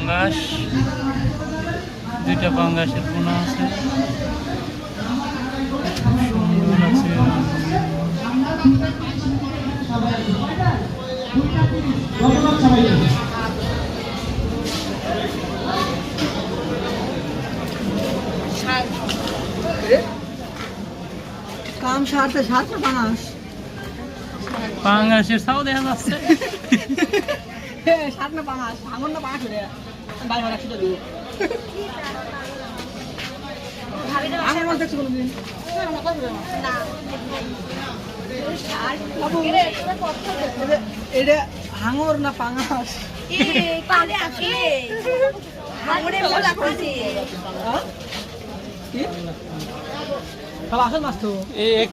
পাঙ্গাস, দুইটা পাঙ্গাসের পোনা আছে, সুন্দর আছে। কাম সারতে সারতে পাঙাশ পাঙ্গাসের ছাও দেখা যাচ্ছে। সার না পাঙাশ ভাঙন না পাঙাশ রে বাইরে রাখছি তো দিব আমার মন দেখছো কোনদিন না এটা হাঙর না পাঙাশ সব আসল মাছ তো